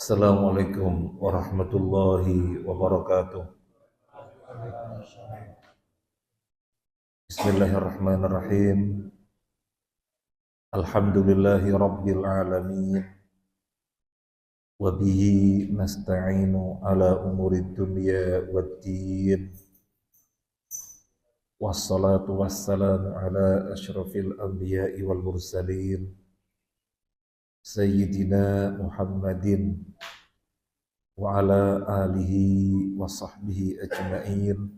Assalamualaikum warahmatullahi wabarakatuh. Bismillahirrahmanirrahim. Alhamdulillahi rabbil alamin. Wa bihi nasta'inu ala umurid dunya waddin. Wassalatu wassalamu ala asyrafil anbiya'i wal mursalin. Sayyidina Muhammadin wa ala alihi wa sahbihi ajma'in.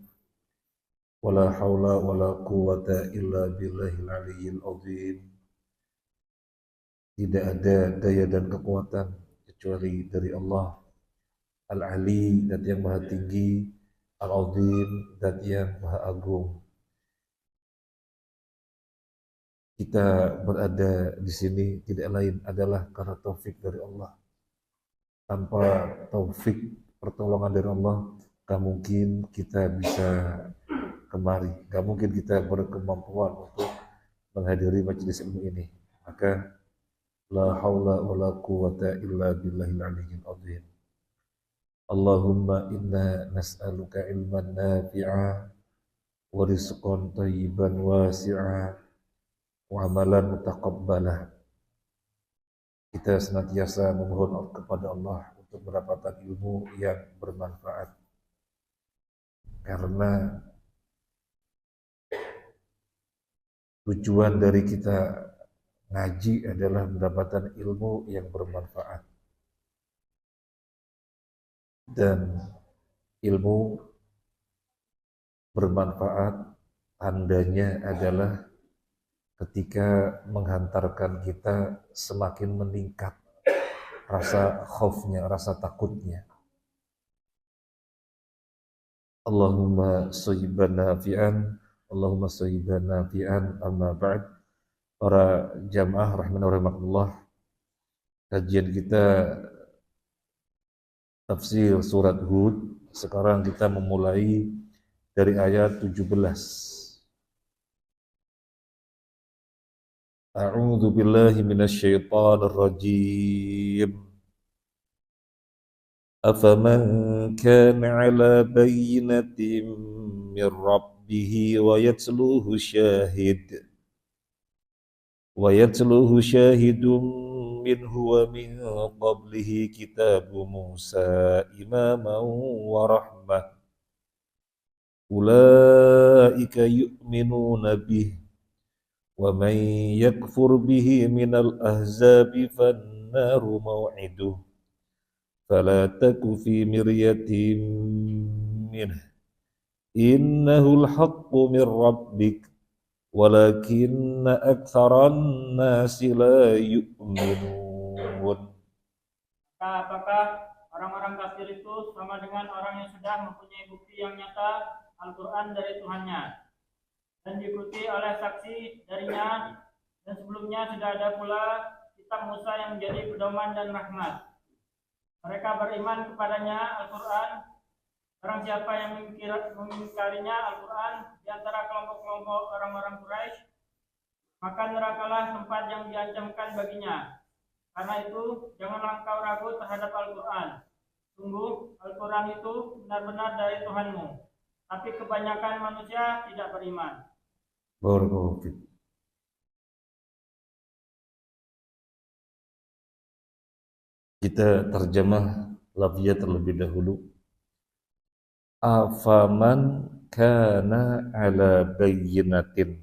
Wala haula wala quwwata illa billahil aliyyil azim. Tidak ada daya dan kekuatan kecuali dari Allah Al-Ali, dat yang maha tinggi, Al-Azim, dat yang maha agung. Kita berada di sini tidak lain adalah karena taufik dari Allah. Tanpa taufik pertolongan dari Allah, gak mungkin kita bisa kemari, gak mungkin kita berkemampuan untuk menghadiri majelis ilmu ini. Maka la haula wa la quwwata illa billahil aliyyil azim. Allahumma inna nas'aluka ilman nafi'a wa rizqan thayyiban wasi'a wa amalan mutaqabbalah. Kita senantiasa memohon kepada Allah untuk mendapatkan ilmu yang bermanfaat, karena tujuan dari kita ngaji adalah mendapatkan ilmu yang bermanfaat. Dan ilmu bermanfaat tandanya adalah ketika menghantarkan kita semakin meningkat rasa khaufnya, rasa takutnya. Allahumma shayyiban nafi'an, Allahumma shayyiban nafi'an, amma ba'd. Para jamaah rahimani wa rahimakumullah, kajian kita tafsir surat Hud. Sekarang kita memulai dari ayat 17. A'udzu billahi minasyaitonir rajim. Afaman kana 'ala bayyinatin min rabbih wa yatluhu syahidun minhu wa min qablihi kitabu Musa imaman wa rahmah. Ulaika yu'minuna bih wa man yakfur bihi minal ahzabi fannaru maw'iduh fala taku fi miryatin minh innahul haqqu min rabbik walakinna aktsaran nasi la yu'minun. Apakah orang-orang kafir itu sama dengan orang yang sudah mempunyai bukti yang nyata Al-Quran dari Tuhannya dan diikuti oleh saksi darinya, dan sebelumnya sudah ada pula kitab Musa yang menjadi pedoman dan rahmat. Mereka beriman kepadanya Al-Quran. Barang siapa yang mengingkarinya Al-Quran di antara kelompok-kelompok orang-orang Quraisy, maka nerakalah tempat yang diancamkan baginya. Karena itu, janganlah engkau ragu terhadap Al-Quran. Sungguh, Al-Quran itu benar-benar dari Tuhanmu. Tapi kebanyakan manusia tidak beriman. Barakallahu fiik. Kita terjemah lafznya terlebih dahulu. Afaman kana ala bayyinatin.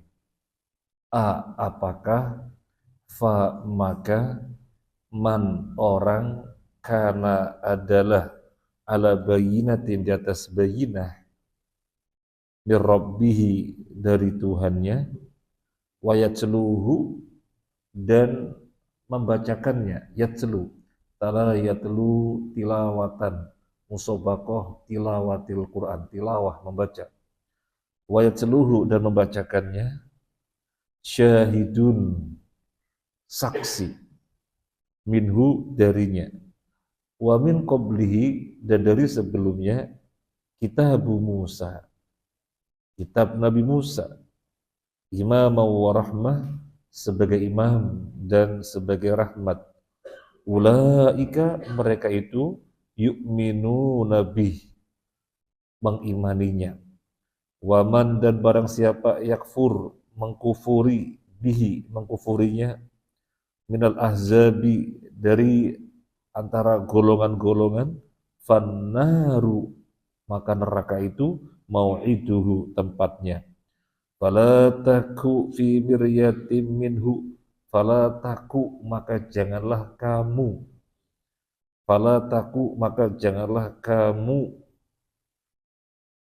Apakah, fa maka, man orang, kana adalah, ala bayyinatin di atas bayyinah, min rabbihi dari Tuhannya, wa yatsluhu dan membacakannya, yatslu, tala yatlu tilawatan, musobaqah tilawatil Quran, tilawah membaca, wa yatsluhu dan membacakannya, syahidun saksi, minhu darinya, wa min qablihi dan dari sebelumnya, kitab Musa, kitab Nabi Musa, imam wa rahmah, sebagai imam dan sebagai rahmat. Ulaika mereka itu yu'minuna bih, mengimaninya. Waman dan barang siapa yakfur, mengkufuri bihi, mengkufurinya, minal ahzabi, dari antara golongan-golongan, fannaru, maka neraka itu mau'iduhu, tempatnya. Fala taku fi miryatim minhu, fala taku, maka janganlah kamu, fala taku, maka janganlah kamu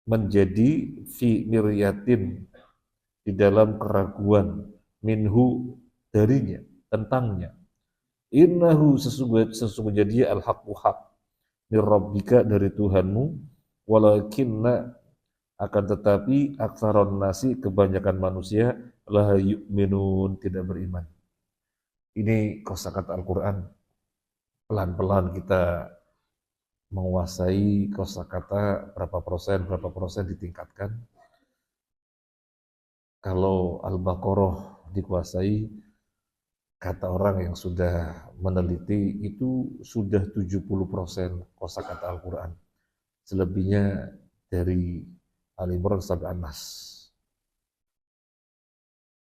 menjadi fi miryatin, di dalam keraguan, minhu, darinya, tentangnya. Innahu, sesungguhnya dia al-haqqu haq, min rabbika, dari Tuhanmu, walakinna, akan tetapi, aktsaron nasi, kebanyakan manusia, la yu'minun, tidak beriman. Ini kosakata Al-Quran. Pelan-pelan kita menguasai kosakata, berapa persen ditingkatkan. Kalau Al-Baqarah dikuasai, kata orang yang sudah meneliti, itu sudah 70% kosakata Al-Quran. Selebihnya dari Al-Imran sampai An-Nas.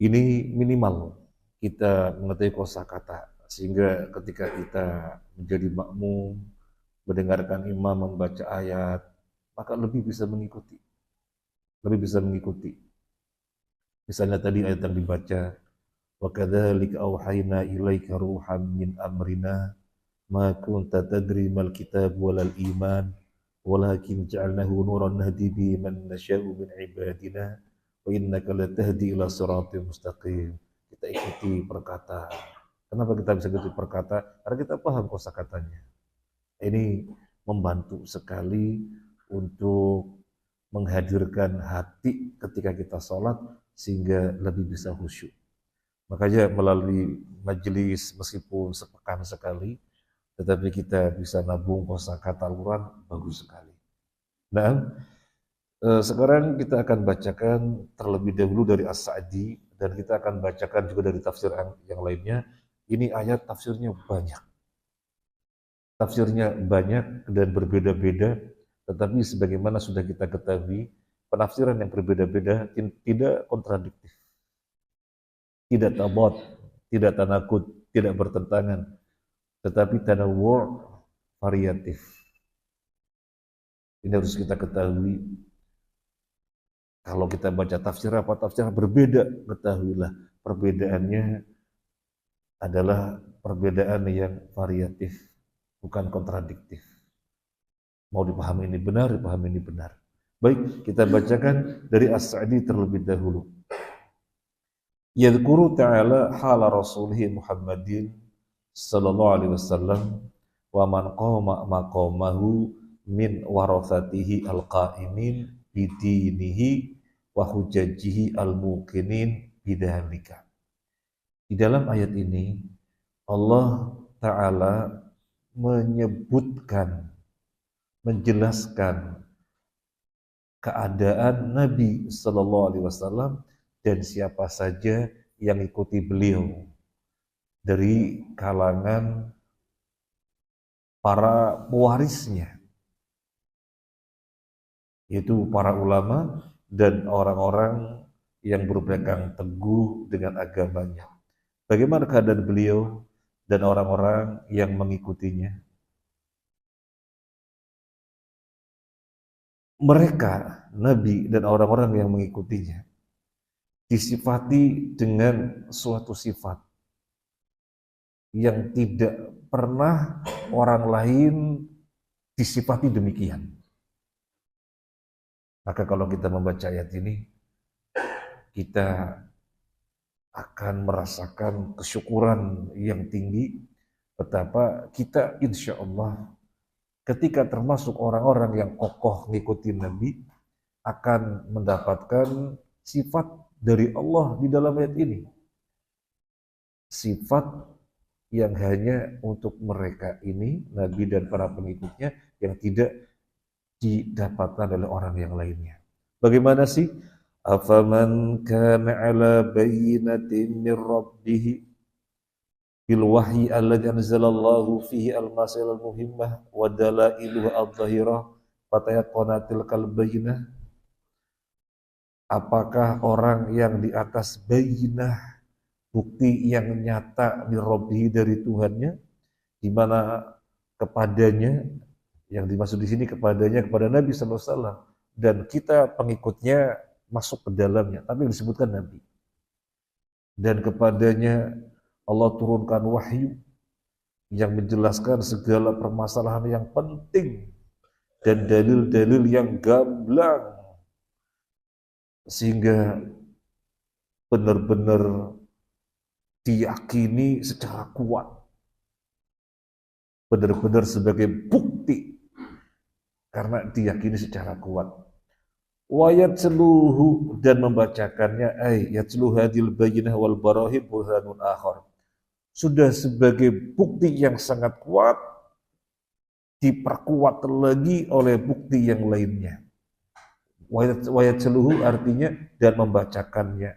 Ini minimal kita mengetahui kosakata, sehingga ketika kita menjadi makmum, mendengarkan imam membaca ayat, maka lebih bisa mengikuti. Misalnya tadi ayat yang dibaca, wa kadzalika auhayna ilaika ruham min amrina ma kunta tadri mal kitab walal iman walakin ja'alnahu nuran nahdi bihi man nasya'u min ibadina wa innaka latahdi ila siratal mustaqim. Kita ikuti perkataan. Kenapa kita bisa ikuti perkataan? Karena kita paham kosakatanya. Ini membantu sekali untuk menghadirkan hati ketika kita sholat, sehingga lebih bisa khusyuk. Makanya melalui majelis, meskipun sepekan sekali, tetapi kita bisa nabung kosakata Al-Quran, bagus sekali. Nah, sekarang kita akan bacakan terlebih dahulu dari As-Sa'di, dan kita akan bacakan juga dari tafsir yang lainnya. Ini ayat tafsirnya banyak. Dan berbeda-beda, tetapi sebagaimana sudah kita ketahui, penafsiran yang berbeda-beda tidak kontradiktif, tidak tabot, tidak tanakut, tidak bertentangan, tetapi tanawwu', variatif. Ini harus kita ketahui. Kalau kita baca tafsir berbeda, ketahuilah perbedaannya adalah perbedaan yang variatif, bukan kontradiktif. Mau dipahami ini benar, dipahami ini benar. Baik, kita bacakan dari As-Sa'di terlebih dahulu. Yadhkuru ta'ala hala rasulih Muhammadin sallallahu alaihi wasallam wa man qama maqamahu min warathatihi al-qa'imin bidinihi wa hujajihi al-muqinin bidhalika. Di dalam ayat ini Allah Ta'ala menyebutkan, menjelaskan keadaan Nabi Sallallahu Alaihi Wasallam dan siapa saja yang ikuti beliau dari kalangan para pewarisnya, yaitu para ulama dan orang-orang yang berpegang teguh dengan agamanya. Bagaimana keadaan beliau dan orang-orang yang mengikutinya? Mereka, Nabi dan orang-orang yang mengikutinya, disifati dengan suatu sifat yang tidak pernah orang lain disifati demikian. Maka kalau kita membaca ayat ini, kita akan merasakan kesyukuran yang tinggi, betapa kita insya Allah ketika termasuk orang-orang yang kokoh ngikutin Nabi, akan mendapatkan sifat dari Allah di dalam ayat ini. Sifat yang hanya untuk mereka ini, Nabi dan para pengikutnya, yang tidak didapatkan oleh orang yang lainnya. Bagaimana sih? Afaman kana ala bayyinatin min rabbih, bil wahyi alladzi anzalallahu fihi al-masail al-muhimmah wa dalailuha adh-dhahirah fatayaqanatil kalbayinah. Apakah orang yang di atas bayinah, bukti yang nyata min Rabbihi dari Tuhannya, di mana kepadanya, yang dimaksud di sini kepadanya, kepada Nabi sallallahu alaihi wasallam, dan kita pengikutnya masuk ke dalamnya, tapi disebutkan Nabi. Dan kepadanya Allah turunkan wahyu yang menjelaskan segala permasalahan yang penting dan dalil-dalil yang gamblang, sehingga benar-benar diyakini secara kuat, benar-benar sebagai bukti karena diyakini secara kuat. Wa yatsluhu, dan membacakannya, yatslu hadil bayyinah wal barahin burhanun akhar, sudah sebagai bukti yang sangat kuat, diperkuat lagi oleh bukti yang lainnya. Wa yatsluhu artinya dan membacakannya.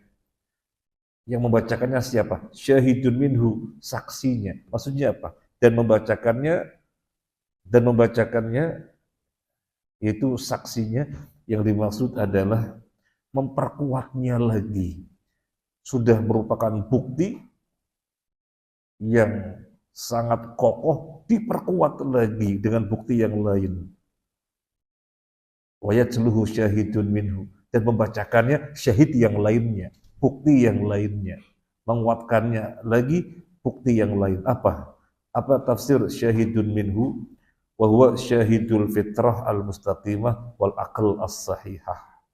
Yang membacakannya siapa? Syahidun minhu, saksinya. Maksudnya apa? Dan membacakannya itu saksinya, yang dimaksud adalah memperkuatnya lagi. Sudah merupakan bukti yang sangat kokoh, diperkuat lagi dengan bukti yang lain. Wa yatsluhu syahidun minhu, dan membacakannya syahid yang lainnya, bukti yang lainnya, menguatkannya lagi bukti yang lain. Apa tafsir syahidun minhu? Wa huwa syahidul fitrah al-mustaqimah wal aql as-sahihah.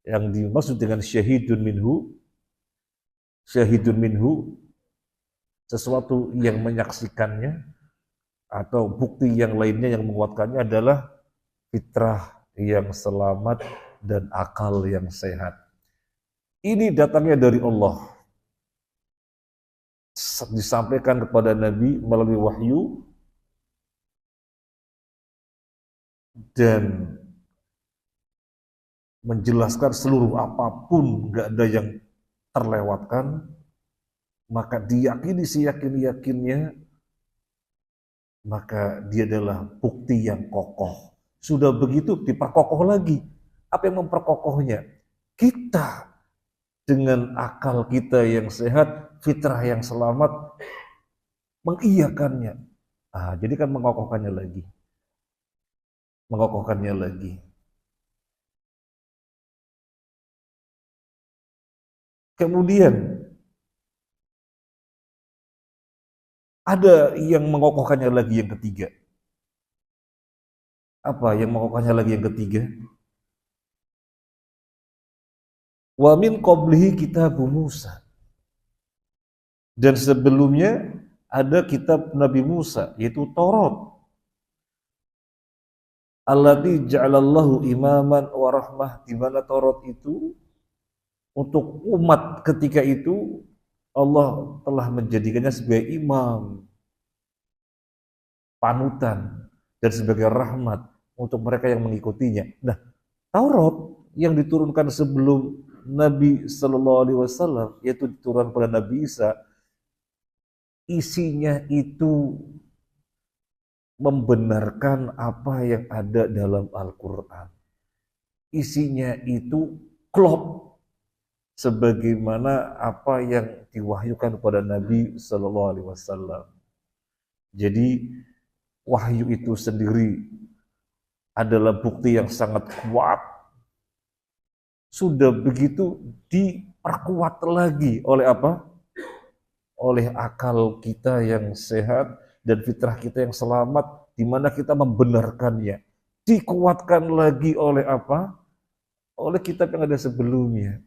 Yang dimaksud dengan syahidun minhu sesuatu yang menyaksikannya atau bukti yang lainnya yang menguatkannya adalah fitrah yang selamat dan akal yang sehat. Ini datangnya dari Allah, disampaikan kepada Nabi melalui wahyu, dan menjelaskan seluruh apapun, gak ada yang terlewatkan, maka diyakini seyakin-yakinnya, maka dia adalah bukti yang kokoh. Sudah begitu diperkokoh lagi. Apa yang memperkokohnya? Kita dengan akal kita yang sehat, fitrah yang selamat, mengiyakannya. Jadi kan mengokohkannya lagi. Kemudian ada yang mengokohkannya lagi yang ketiga. Apa yang mengokohkannya lagi yang ketiga? Wa min qablihi kitabu Musa. Dan sebelumnya ada kitab Nabi Musa, yaitu Taurat. Alladzi ja'alallahu imaman wa rahmah, di mana Taurat itu untuk umat ketika itu Allah telah menjadikannya sebagai imam, panutan, dan sebagai rahmat untuk mereka yang mengikutinya. Nah, Taurat yang diturunkan sebelum Nabi Sallallahu Alaihi Wasallam, yaitu diturunkan pada Nabi Isa, isinya itu membenarkan apa yang ada dalam Al-Quran. Isinya itu klop sebagaimana apa yang diwahyukan kepada Nabi Sallallahu Alaihi Wasallam. Jadi wahyu itu sendiri adalah bukti yang sangat kuat. Sudah begitu diperkuat lagi oleh apa? Oleh akal kita yang sehat dan fitrah kita yang selamat, di mana kita membenarkannya. Dikuatkan lagi oleh apa? Oleh kitab yang ada sebelumnya,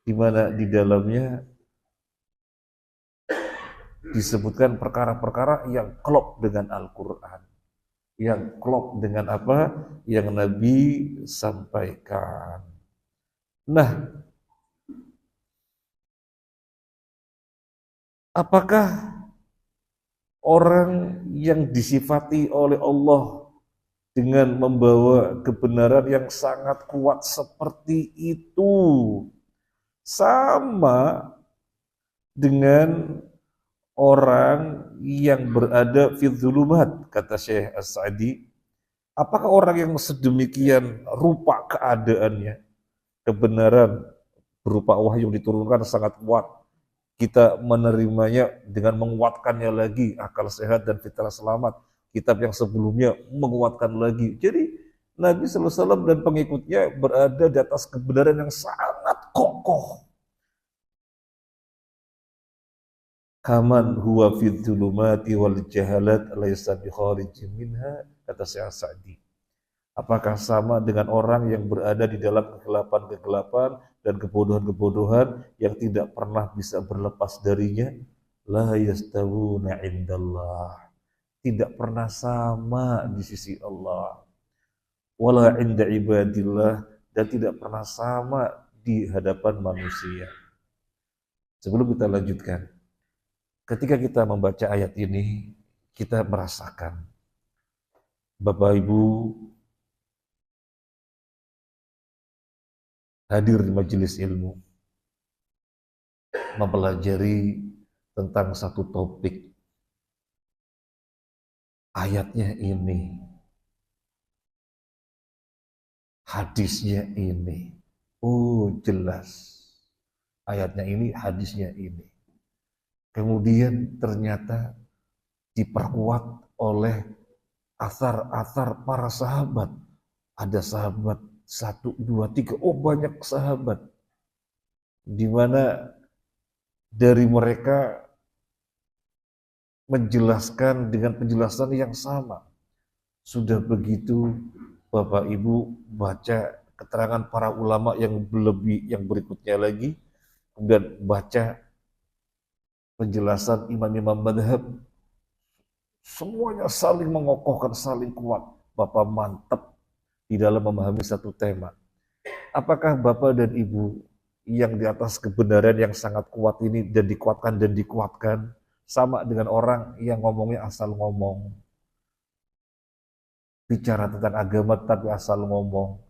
di mana di dalamnya disebutkan perkara-perkara yang klop dengan Al-Quran, yang klop dengan apa yang Nabi sampaikan. Nah, apakah orang yang disifati oleh Allah dengan membawa kebenaran yang sangat kuat seperti itu sama dengan orang yang berada fi dzulumat, kata Syekh As-Sa'di, apakah orang yang sedemikian rupa keadaannya, kebenaran berupa wahyu diturunkan sangat kuat, kita menerimanya dengan menguatkannya lagi, akal sehat dan fitrah selamat. Kitab yang sebelumnya menguatkan lagi. Jadi Nabi SAW dan pengikutnya berada di atas kebenaran yang sangat kokoh. Kaman huwa fi dzulumati wal jahalat laisa bi kharijin minha, kata Syekh Sa'di. Apakah sama dengan orang yang berada di dalam kegelapan-kegelapan dan kebodohan-kebodohan yang tidak pernah bisa berlepas darinya? La yastawuna indallah. Tidak pernah sama di sisi Allah. Wala inda ibadillah, dan tidak pernah sama di hadapan manusia. Sebelum kita lanjutkan, ketika kita membaca ayat ini, kita merasakan Bapak Ibu hadir di majelis ilmu, mempelajari tentang satu topik. Ayatnya ini, hadisnya ini. Oh, jelas. Ayatnya ini, hadisnya ini. Kemudian ternyata diperkuat oleh asar-asar para sahabat. Ada sahabat 1, 2, 3, oh banyak sahabat. Di mana dari mereka menjelaskan dengan penjelasan yang sama. Sudah begitu Bapak Ibu baca keterangan para ulama yang lebih yang berikutnya lagi, kemudian baca penjelasan imam-imam madhab, semuanya saling mengokohkan, saling kuat. Bapak mantap di dalam memahami satu tema. Apakah Bapak dan Ibu yang di atas kebenaran yang sangat kuat ini dan dikuatkan sama dengan orang yang ngomongnya asal ngomong, bicara tentang agama tapi asal ngomong?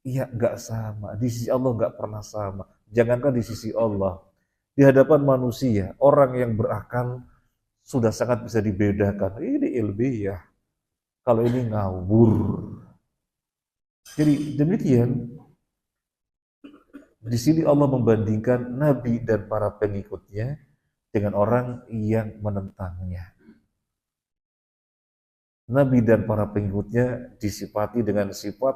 Iya, nggak sama. Di sisi Allah nggak pernah sama. Jangankan di sisi Allah, di hadapan manusia, orang yang berakal sudah sangat bisa dibedakan. Ini ilmiah, kalau ini ngawur. Jadi demikian, di sini Allah membandingkan Nabi dan para pengikutnya dengan orang yang menentangnya. Nabi dan para pengikutnya disifati dengan sifat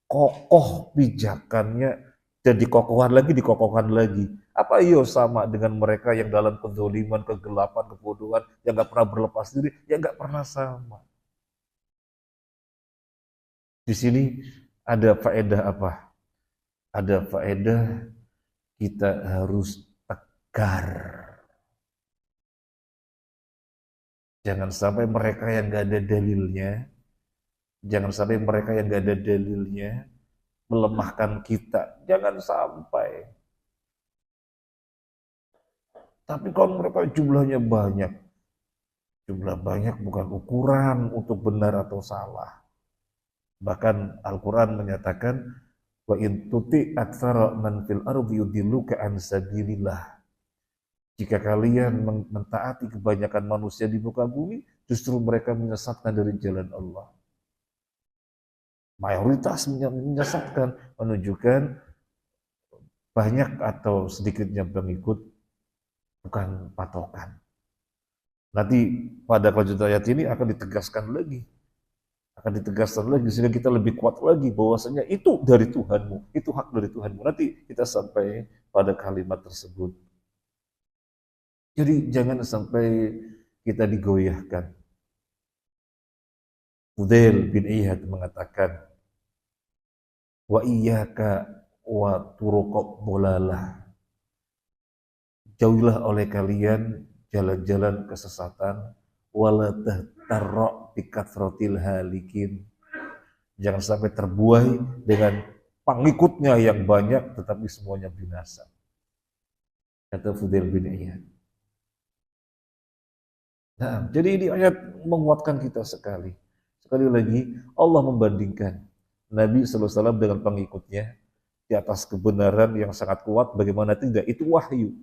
kokoh pijakannya, dan dikokohkan lagi. Apa iyo sama dengan mereka yang dalam kezaliman, kegelapan, kebodohan, yang gak pernah berlepas diri? Ya gak pernah sama. Di sini ada faedah apa? Ada faedah kita harus tegar. Jangan sampai mereka yang gak ada dalilnya, melemahkan kita. Jangan sampai. Tapi kalau mereka jumlah banyak bukan ukuran untuk benar atau salah. Bahkan Al-Quran menyatakan, wa in tuti aktsara man fil ardi yudilluka an sabilillah. Jika kalian mentaati kebanyakan manusia di muka bumi, justru mereka menyesatkan dari jalan Allah. Mayoritas menyesatkan, menunjukkan banyak atau sedikitnya pengikut bukan patokan. Nanti pada kelanjutan ayat ini akan ditegaskan lagi, sehingga kita lebih kuat lagi bahwasanya itu dari Tuhanmu, itu hak dari Tuhanmu. Nanti kita sampai pada kalimat tersebut. Jadi jangan sampai kita digoyahkan. Fudail bin Iyad mengatakan, wa iyyaka wa turuqad dhalalah. Jauhilah oleh kalian jalan-jalan kesesatan, wala tahtarra bi kathratil halikin. Jangan sampai terbuai dengan pengikutnya yang banyak tetapi semuanya binasa. Kata Fudail bin Iyad. Nah, jadi ini ayat menguatkan kita sekali. Sekali lagi, Allah membandingkan Nabi SAW dengan pengikutnya di atas kebenaran yang sangat kuat. Bagaimana tidak? Itu wahyu.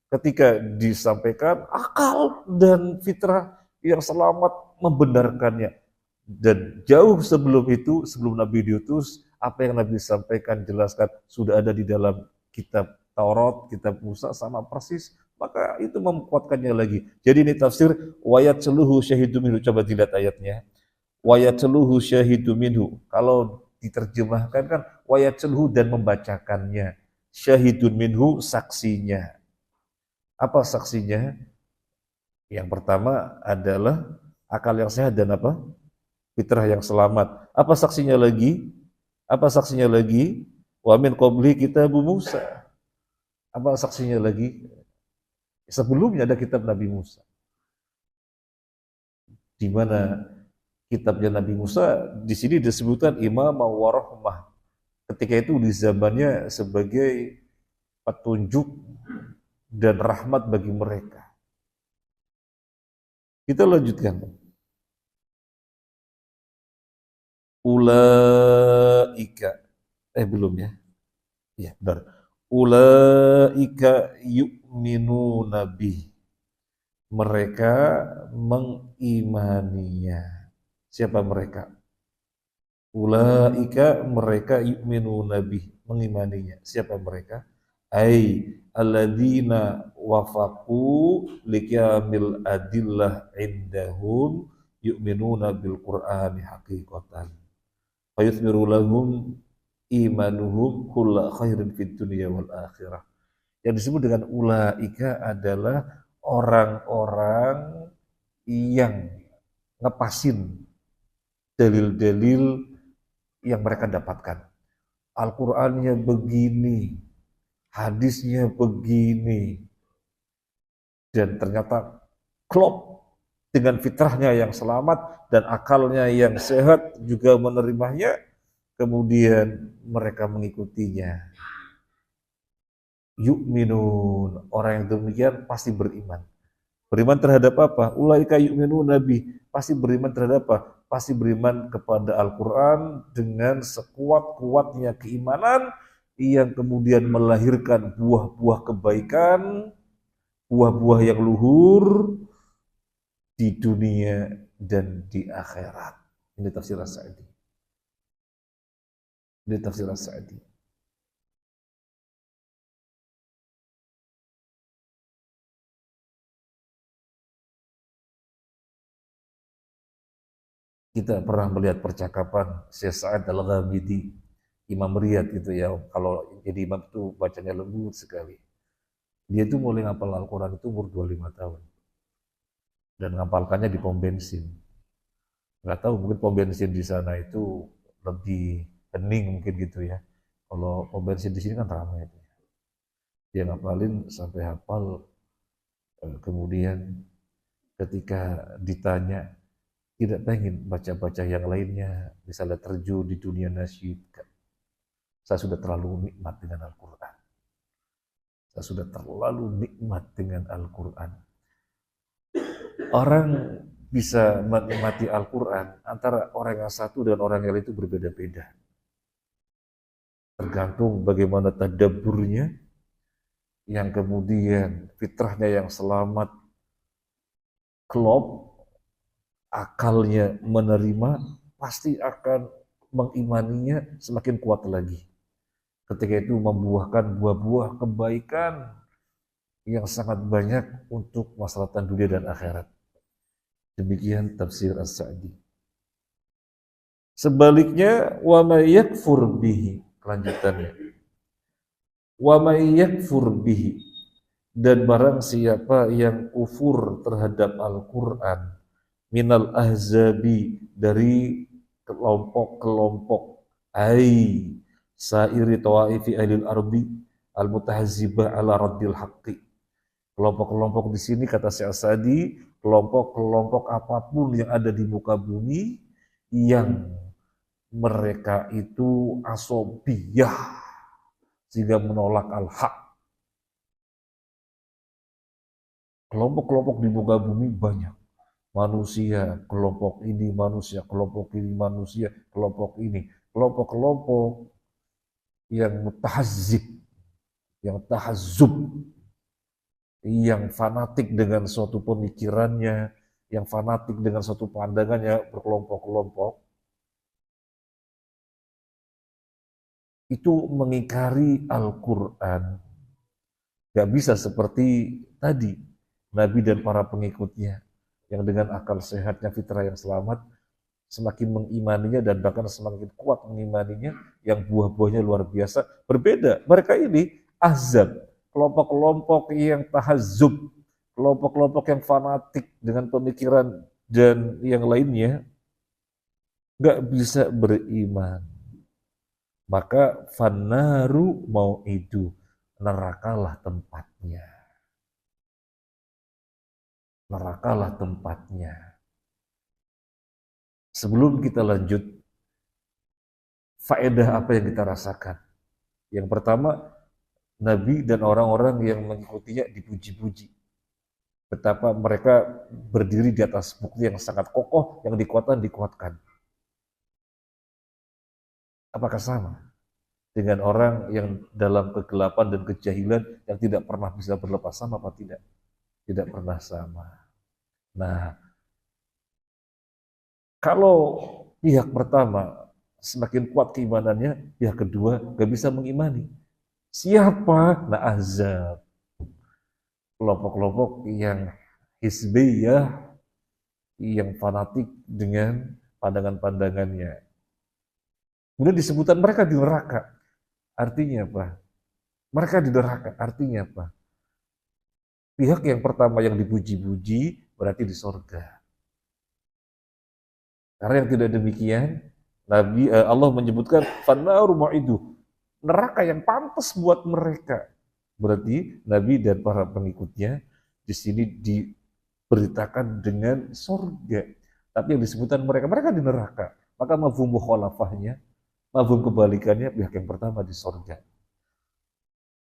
Ketika disampaikan, akal dan fitrah yang selamat membenarkannya. Dan jauh sebelum itu, sebelum Nabi diutus, apa yang Nabi sampaikan, jelaskan, sudah ada di dalam kitab Taurat, kitab Musa, sama persis. Maka itu menguatkannya lagi. Jadi ini tafsir, wayat seluhu syahidu minhu. Coba dilihat ayatnya. Wayat seluhu syahidu minhu. Kalau diterjemahkan kan, wayat seluhu dan membacakannya. Syahidun minhu, saksinya. Apa saksinya? Yang pertama adalah akal yang sehat dan apa? Fitrah yang selamat. Apa saksinya lagi? Apa saksinya lagi? Wa min qabli kitabu Musa. Apa saksinya lagi? Sebelumnya ada kitab Nabi Musa. Di mana kitabnya Nabi Musa di sini disebutkan imam wa rahmah. Ketika itu di zamannya sebagai petunjuk dan rahmat bagi mereka. Kita lanjutkan. Ulaika. Belum ya? Ya, benar. Ulaika yu'minuna bih. Mereka mengimaninya. Siapa mereka? Ulaika mereka yu'minuna bih, mengimaninya. Siapa mereka? Ai alladzina wafaqu likamil adillah indahum yu'minuna bil Qur'ani haqiqatan. Fayuthmiru lahum imanuhum kulla khairin fid dunya wal akhirah. Yang disebut dengan ulaika adalah orang-orang yang ngepasin dalil-dalil yang mereka dapatkan. Al-Qur'annya begini, hadisnya begini, dan ternyata klop dengan fitrahnya yang selamat dan akalnya yang sehat juga menerimanya, kemudian mereka mengikutinya. Yu'minun, orang yang demikian pasti beriman. Beriman terhadap apa? Ulaika yu'minun nabi, pasti beriman terhadap apa? Pasti beriman kepada Al-Quran dengan sekuat-kuatnya keimanan yang kemudian melahirkan buah-buah kebaikan, buah-buah yang luhur di dunia dan di akhirat. Ini tafsir As-Sa'di. Ini tafsir As-Sa'di. Kita pernah melihat percakapan Syekh Sa'ad Al-Ghamidi, Imam Riyad gitu ya. Kalau jadi imam itu bacanya lembut sekali. Dia itu mulai ngapal Al-Quran itu umur 25 tahun. Dan ngapalkannya di pom bensin. Nggak tahu, mungkin pom bensin di sana itu lebih hening mungkin gitu ya. Kalau pom bensin di sini kan ramai. Dia ngapalin sampai hafal. Kemudian ketika ditanya, tidak pengen baca-baca yang lainnya, misalnya terjun di dunia nasyid. Saya sudah terlalu nikmat dengan Al-Quran. Saya sudah terlalu nikmat dengan Al-Quran. Orang bisa menikmati Al-Quran antara orang yang satu dan orang yang lain itu berbeda-beda. Tergantung bagaimana tadabburnya, yang kemudian fitrahnya yang selamat, klop, akalnya menerima, pasti akan mengimaninya semakin kuat lagi. Ketika itu membuahkan buah-buah kebaikan yang sangat banyak untuk maslahatan dunia dan akhirat. Demikian tafsir As-Sa'di. Sebaliknya, wa may yakfur bihi, kelanjutannya. Wa may yakfur bihi, dan barang siapa yang kufur terhadap Al-Qur'an, minal ahzabi, dari kelompok-kelompok, ai sairi tawaifi ahlil ardi al-mutahazzibah ala raddil haqqi. Kelompok-kelompok di sini kata Syekh Sa'di, kelompok-kelompok apapun yang ada di muka bumi yang mereka itu asobiyah sehingga menolak al-haq. Kelompok-kelompok di muka bumi banyak. Manusia, kelompok ini manusia, kelompok ini manusia, kelompok ini. Kelompok-kelompok yang mutahazzib, yang tahazzub, yang fanatik dengan suatu pemikirannya, yang fanatik dengan suatu pandangannya berkelompok-kelompok, itu mengingkari Al-Quran. Gak bisa seperti tadi, Nabi dan para pengikutnya, yang dengan akal sehatnya, fitrah yang selamat, semakin mengimaninya dan bahkan semakin kuat mengimaninya, yang buah-buahnya luar biasa. Berbeda, mereka ini azab, kelompok-kelompok yang tahazub, kelompok-kelompok yang fanatik dengan pemikiran dan yang lainnya, gak bisa beriman. Maka fanaru mau itu, nerakalah tempatnya. Nerakalah tempatnya. Sebelum kita lanjut, faedah apa yang kita rasakan? Yang pertama, Nabi dan orang-orang yang mengikutinya dipuji-puji. Betapa mereka berdiri di atas bukti yang sangat kokoh, yang dikuatkan. Apakah sama dengan orang yang dalam kegelapan dan kejahilan yang tidak pernah bisa berlepas sama apa tidak? Tidak pernah sama. Nah, kalau pihak pertama semakin kuat keimanannya, pihak kedua gak bisa mengimani. Siapa? Nah, azab. Kelompok-kelompok yang hizbiyah, yang fanatik dengan pandangan-pandangannya. Kemudian disebutkan mereka di neraka. Artinya apa? Mereka di neraka. Artinya apa? Pihak yang pertama yang dipuji-puji berarti di sorga. Karena yang tidak demikian, Allah menyebutkan fannaru ma'idu, neraka yang pantas buat mereka. Berarti Nabi dan para pengikutnya di sini diberitakan dengan sorga. Tapi yang disebutkan mereka di neraka. Maka mafhum mukhalafahnya, mafhum kebalikannya, pihak yang pertama di sorga.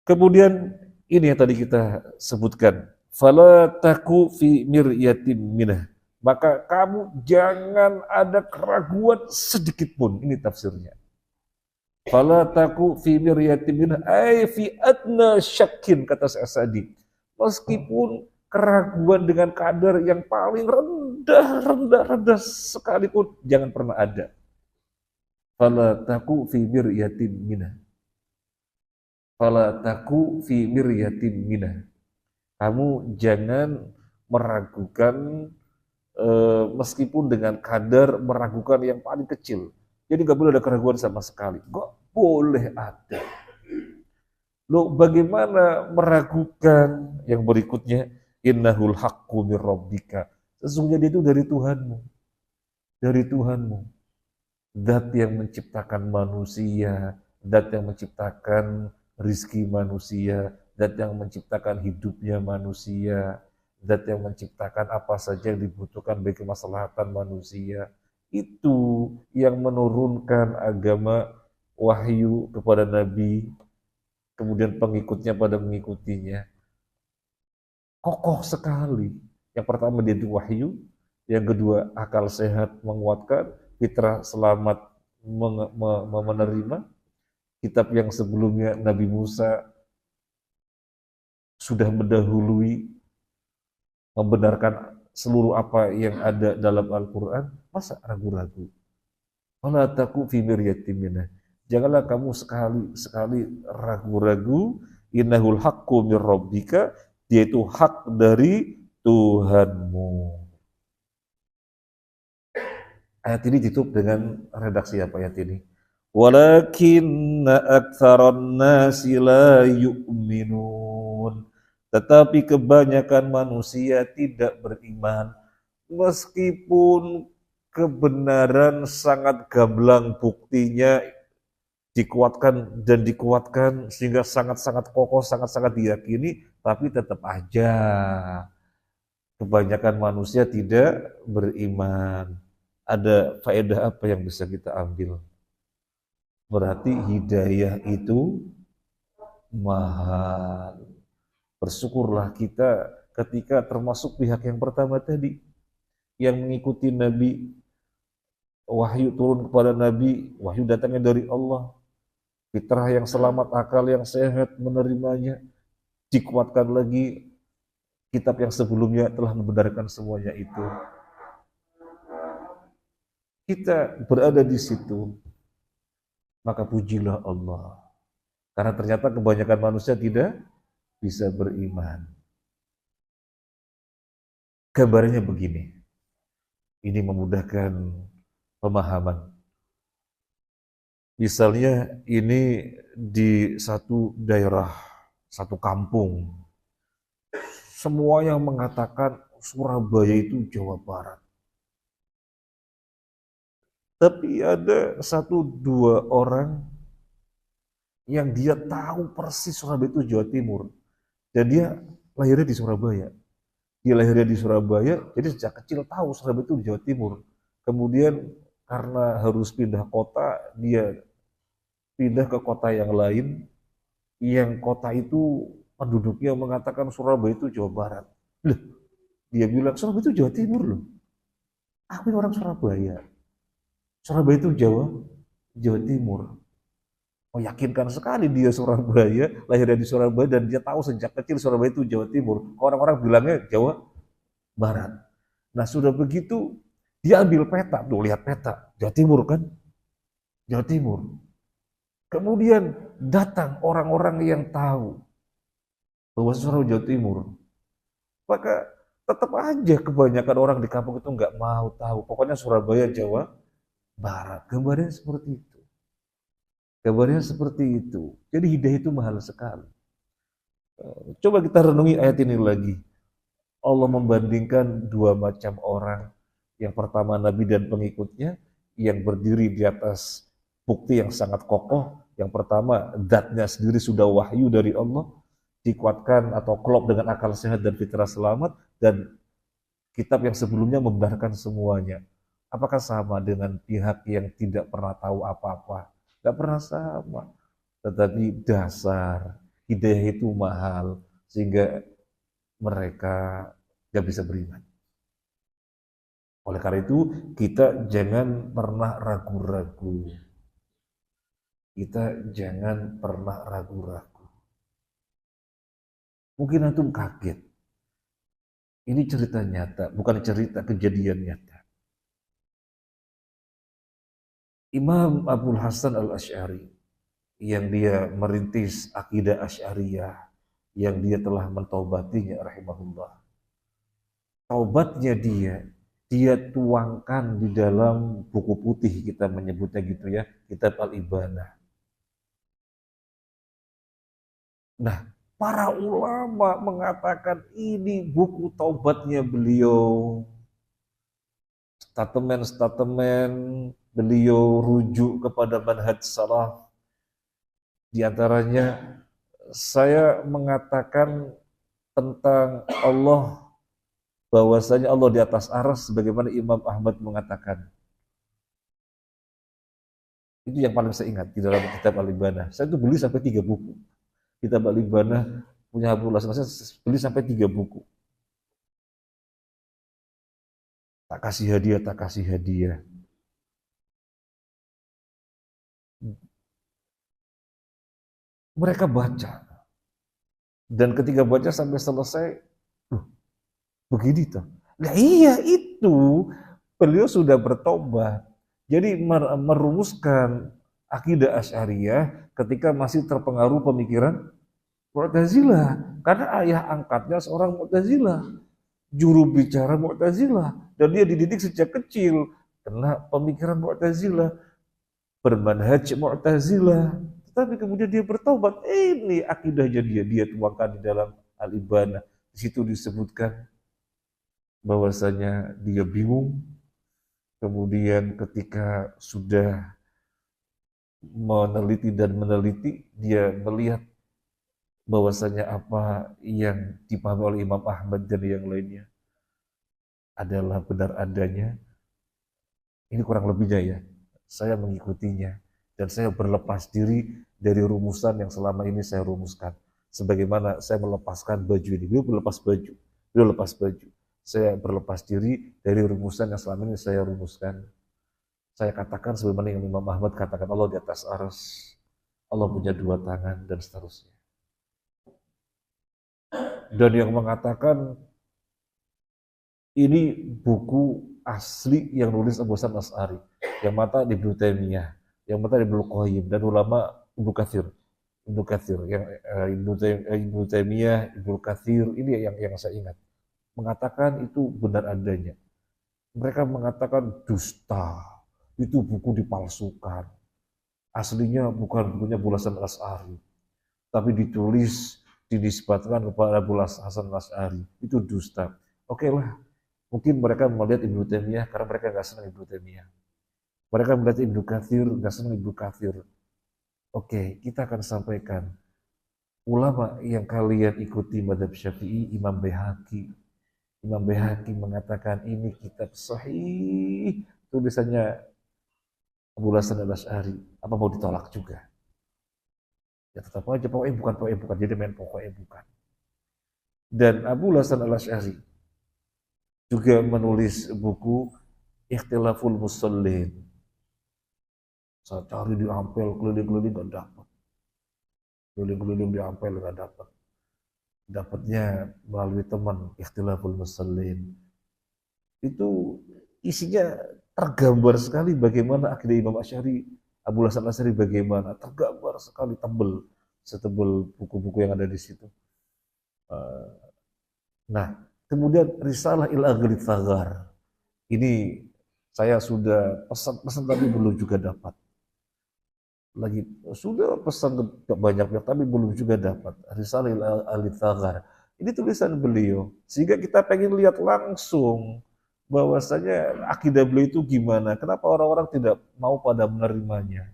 Kemudian ini yang tadi kita sebutkan, fala taku fi miryatin minah. Maka kamu jangan ada keraguan sedikit pun. Ini tafsirnya. Fala taku fi miryatin minah, ay fi adna syakin, kata Sa'di. Meskipun keraguan dengan kadar yang paling rendah sekalipun, jangan pernah ada. Fala taku fi miryatin minah. Fala taku fi miryatin minah. Kamu jangan meragukan, meskipun dengan kadar meragukan yang paling kecil. Jadi gak boleh ada keraguan sama sekali. Gak boleh ada. Loh, bagaimana meragukan yang berikutnya? Innahul haqqu mir rabbika. Sesungguhnya dia itu dari Tuhanmu. Dari Tuhanmu. Zat yang menciptakan manusia, zat yang menciptakan rizki manusia, zat yang menciptakan hidupnya manusia, zat yang menciptakan apa saja yang dibutuhkan bagi kemaslahatan manusia. Itu yang menurunkan agama wahyu kepada Nabi, kemudian pengikutnya pada mengikutinya. Kokoh sekali. Yang pertama dia itu wahyu, yang kedua akal sehat menguatkan, fitrah selamat menerima. Kitab yang sebelumnya Nabi Musa sudah mendahului membenarkan seluruh apa yang ada dalam Al-Quran, masa ragu-ragu? Wala taku fi miryatin minah. Janganlah kamu sekali ragu-ragu. Innahul haqqu mir rabbika, yaitu hak dari Tuhanmu. Ayat ini ditutup dengan redaksi apa ayat ini? Walakinna aktsaran nasi la yu'minun. Tetapi kebanyakan manusia tidak beriman. Meskipun kebenaran sangat gamblang buktinya dikuatkan sehingga sangat-sangat kokoh, sangat-sangat diyakini, tapi tetap aja kebanyakan manusia tidak beriman. Ada faedah apa yang bisa kita ambil? Berarti hidayah itu mahal. Bersyukurlah kita ketika termasuk pihak yang pertama tadi, yang mengikuti Nabi, wahyu turun kepada Nabi, wahyu datangnya dari Allah, fitrah yang selamat, akal yang sehat menerimanya, dikuatkan lagi kitab yang sebelumnya telah membenarkan semuanya itu. Kita berada di situ, maka pujilah Allah. Karena ternyata kebanyakan manusia tidak bisa beriman. Gambarnya begini, ini memudahkan pemahaman. Misalnya ini di satu daerah, satu kampung, semua yang mengatakan Surabaya itu Jawa Barat. Tapi ada satu dua orang yang dia tahu persis Surabaya itu Jawa Timur. Dan dia lahirnya di Surabaya. Dia lahirnya di Surabaya, jadi sejak kecil tahu Surabaya itu Jawa Timur. Kemudian karena harus pindah kota, dia pindah ke kota yang lain, yang kota itu penduduknya mengatakan Surabaya itu Jawa Barat. Loh, dia bilang Surabaya itu Jawa Timur loh. Aku ini orang Surabaya. Surabaya itu Jawa Timur. Meyakinkan sekali dia Surabaya, lahirnya di Surabaya dan dia tahu sejak kecil Surabaya itu Jawa Timur. Orang-orang bilangnya Jawa Barat. Nah sudah begitu dia ambil peta, tuh lihat peta, Jawa Timur kan? Jawa Timur. Kemudian datang orang-orang yang tahu bahwa Surabaya Jawa Timur. Maka tetap aja kebanyakan orang di kampung itu nggak mau tahu. Pokoknya Surabaya Jawa Barat. Gambarnya seperti itu. Gambarnya seperti itu. Jadi hidayah itu mahal sekali. Coba kita renungi ayat ini lagi. Allah membandingkan dua macam orang. Yang pertama Nabi dan pengikutnya yang berdiri di atas bukti yang sangat kokoh. Yang pertama, zatnya sendiri sudah wahyu dari Allah, dikuatkan atau klop dengan akal sehat dan fitrah selamat, dan kitab yang sebelumnya membenarkan semuanya. Apakah sama dengan pihak yang tidak pernah tahu apa-apa? Tidak pernah sama. Tetapi dasar hidayah itu mahal, sehingga mereka tidak bisa beriman. Oleh karena itu, kita jangan pernah ragu-ragu. Kita jangan pernah ragu-ragu. Mungkin antum kaget. Ini cerita nyata, bukan cerita kejadian nyata. Imam Abdul Hasan Al-Asy'ari yang dia merintis akidah Asy'ariyah, yang dia telah mentaubatinya rahimahullah. Taubatnya dia tuangkan di dalam buku putih, kita menyebutnya gitu ya, Kitab Al-Ibanah. Nah, para ulama mengatakan ini buku taubatnya beliau. Statement-statement beliau rujuk kepada manhaj salaf. Di antaranya saya mengatakan tentang Allah, bahwasanya Allah di atas arsy sebagaimana Imam Ahmad mengatakan. Itu yang paling saya ingat di dalam kitab Al-Ibanah. Saya itu beli sampai 3 buku. Kitab Al-Ibanah punya Abdul Hasan, saya beli sampai 3 buku. Tak kasih hadiah. Mereka baca. Dan ketika baca sampai selesai, begini tuh. Nah iya itu, beliau sudah bertobat. Jadi merumuskan akidah Asy'ariyah ketika masih terpengaruh pemikiran Mu'tazilah. Karena ayah angkatnya seorang Mu'tazilah, juru bicara Mu'tazilah, dan dia dididik sejak kecil kena pemikiran Mu'tazilah, bermanhaj Mu'tazilah. Tetapi kemudian dia bertobat. Ini akidahnya dia tuangkan di dalam Al-Ibanah. Di situ disebutkan bahwasanya dia bingung. Kemudian ketika sudah meneliti, dia melihat bahwasanya apa yang dipahami oleh Imam Ahmad dan yang lainnya adalah benar adanya. Ini kurang lebihnya ya. Saya mengikutinya dan saya berlepas diri dari rumusan yang selama ini saya rumuskan. Sebagaimana saya melepaskan baju ini, beliau lepas baju. Saya berlepas diri dari rumusan yang selama ini saya rumuskan. Saya katakan sebagaimana yang Imam Ahmad katakan, Allah di atas arsy, Allah punya 2 tangan dan seterusnya. Dan yang mengatakan Ini buku asli yang nulis Abu Hasan Asy'ari, yang mata di Ibnu Taimiyah, yang mata di Ibnu Qayyim, dan ulama Ibnu Katsir. Ibnu Katsir yang Ibnu Taimiyah, Ibnu Katsir, ini yang saya ingat. Mengatakan itu benar adanya. Mereka mengatakan dusta, itu buku dipalsukan. Aslinya bukan bukunya Abu Hasan Asy'ari, tapi ditulis dinisbatkan kepada Abu Hasan Asy'ari. Itu dusta. Oke lah, mungkin mereka melihat Ibnu Taimiyah karena mereka nggak senang Ibnu Taimiyah. Mereka melihat Ibnu Katsir, nggak senang Ibnu Katsir. Oke, kita akan sampaikan. Ulama yang kalian ikuti madhab Syafi'i, Imam Baihaqi. Imam Baihaqi mengatakan ini kitab sahih, tulisannya Abu Hasan Asy'ari. Apa mau ditolak juga? Ya tetap aja, pokoknya bukan. Jadi main pokoknya bukan. Dan Abu Hasan Asy'ari juga menulis buku Ikhtilaful Musallin. Saya cari di Ampel, keliling-keliling nggak dapat. Keliling-keliling di Ampel nggak dapat. Dapatnya melalui teman Ikhtilaful Musallin. Itu isinya tergambar sekali bagaimana akidah Imam Asy'ari, Abu Hasan Asy'ari bagaimana, tergambar sekali, tebel, setebel buku-buku yang ada di situ. Nah, kemudian Risalah ila Aghlith Tsaghar. Ini saya sudah pesan tapi belum juga dapat. Lagi sudah pesan ke banyak tapi belum juga dapat. Risalah ila Aghlith Tsaghar. Ini tulisan beliau, sehingga kita pengen lihat langsung bahwasanya akidah beliau itu gimana. Kenapa orang-orang tidak mau pada menerimanya?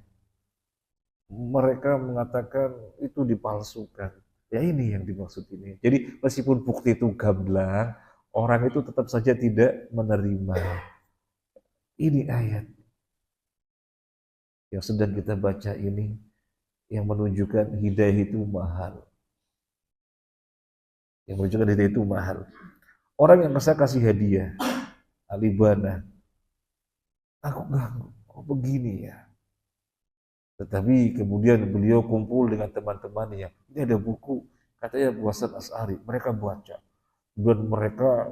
Mereka mengatakan itu dipalsukan. Ya ini yang dimaksud ini. Jadi meskipun bukti itu gamblang, orang itu tetap saja tidak menerima. Ini ayat yang sedang kita baca ini yang menunjukkan hidayah itu mahal. Yang menunjukkan hidayah itu mahal. Orang yang saya kasih hadiah, alibana, aku ganggu, kok begini ya? Tetapi kemudian beliau kumpul dengan teman-temannya. Ini ada buku, katanya Abu Hasan Asy'ari. Mereka baca. Dan mereka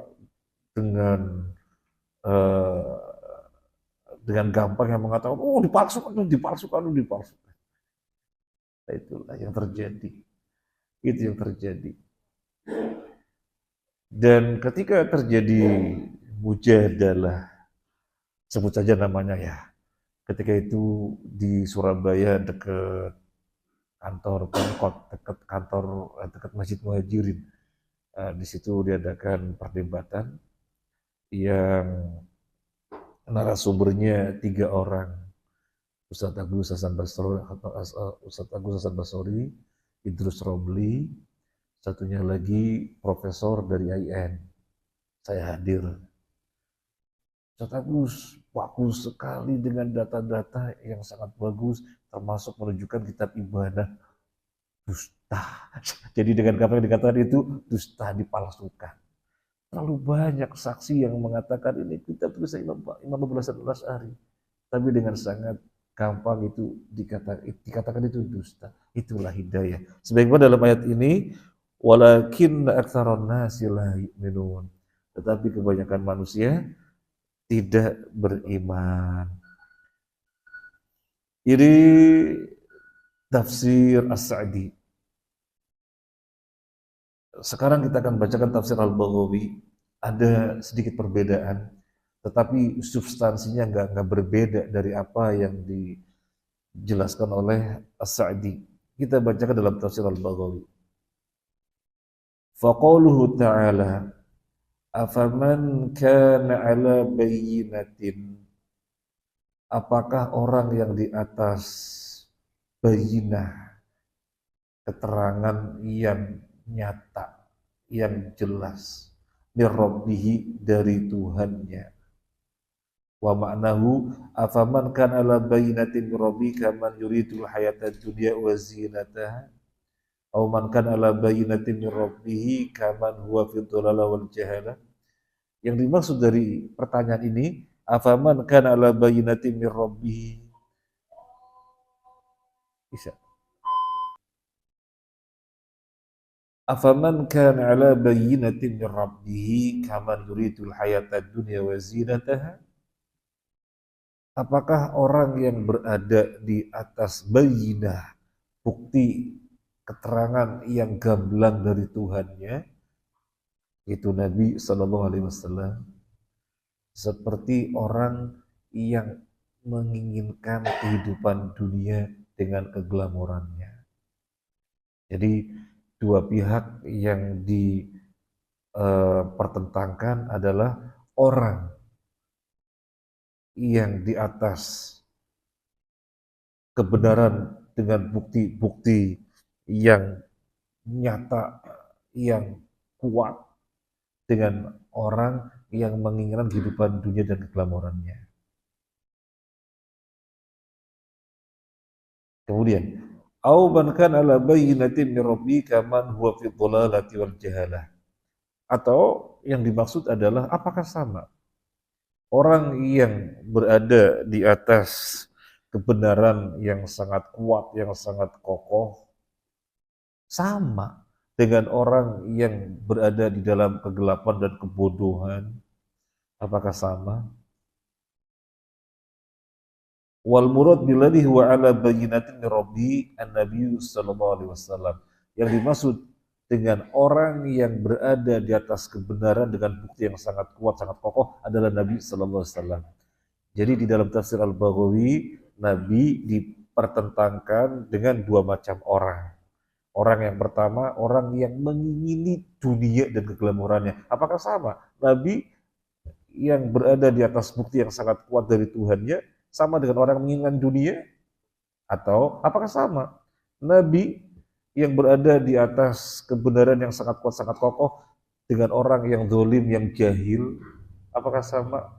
dengan gampang yang mengatakan, oh dipalsukan. Nah, itulah yang terjadi. Itu yang terjadi. Dan ketika terjadi mujadalah, sebut saja namanya ya, ketika itu di Surabaya dekat kantor Pemkot, dekat Masjid Muhajirin. Di situ diadakan perdebatan yang narasumbernya 3 orang. Ustadz Agus Hasan Basori, Idrus Romli, satunya lagi profesor dari IAIN. Saya hadir. Ustadz Agus bagus sekali dengan data-data yang sangat bagus, termasuk menunjukkan kitab ibadah dusta. Jadi dengan kata yang dikatakan itu dusta, dipalsukan. Terlalu banyak saksi yang mengatakan ini kitab tulisan Imam Abu Hasan Asy'ari. Tapi dengan sangat gampang itu dikatakan itu dusta. Itulah hidayah. Sebagaimana dalam ayat ini, walakin aktsaron nasi la yu'minun. Tetapi kebanyakan manusia tidak beriman. Ini tafsir As-Sa'di. Sekarang kita akan bacakan tafsir Al-Baghawi. Ada sedikit perbedaan, tetapi substansinya nggak berbeda dari apa yang dijelaskan oleh As-Sa'di. Kita bacakan dalam tafsir Al-Baghawi. Faqauluhu ta'ala, afaman kana ala bayyinatin, apakah orang yang di atas bayyinah, keterangan yang nyata, yang jelas, mir rabbihi, dari Tuhannya. Wa ma'nahu afaman kana ala bayyinatin mir rabbika man yuridul hayatad dunya wa zinataha aw man kana ala bayyinatin mir rabbihi kaman huwa fid dhalala wal jahala. Yang dimaksud dari pertanyaan ini, afaman kana ala bayyinatin mir rabbihi, bisa Afaman kana ala bayyinatin min rabbih kaman yuridul hayatad dunya wa zinataha. Apakah orang yang berada di atas bayyinah, bukti keterangan yang gamblang dari Tuhannya, itu Nabi Shallallahu Alaihi Wasallam, seperti orang yang menginginkan kehidupan dunia dengan keglamorannya. Jadi dua pihak yang dipertentangkan adalah orang yang di atas kebenaran dengan bukti-bukti yang nyata, yang kuat, dengan orang yang menginginkan kehidupan dunia dan keglamorannya. Kemudian, au man kana ala bayyinatin min rabbika man huwa fi dhalalati wal jahalah. Atau yang dimaksud adalah apakah sama orang yang berada di atas kebenaran yang sangat kuat, yang sangat kokoh, sama dengan orang yang berada di dalam kegelapan dan kebodohan? Apakah sama? Wal murad billadhi huwa ala bayyinatin min rabbi an-nabiy sallallahu alaihi wasallam. Yang dimaksud dengan orang yang berada di atas kebenaran dengan bukti yang sangat kuat, sangat kokoh adalah Nabi sallallahu alaihi wasallam. Jadi di dalam tafsir Al-Baghawi, Nabi dipertentangkan dengan dua macam orang. Orang yang pertama, orang yang mengingini dunia dan keglamorannya. Apakah sama? Nabi yang berada di atas bukti yang sangat kuat dari Tuhannya, sama dengan orang yang menginginkan dunia? Atau apakah sama? Nabi yang berada di atas kebenaran yang sangat kuat, sangat kokoh, dengan orang yang zalim, yang jahil, apakah sama?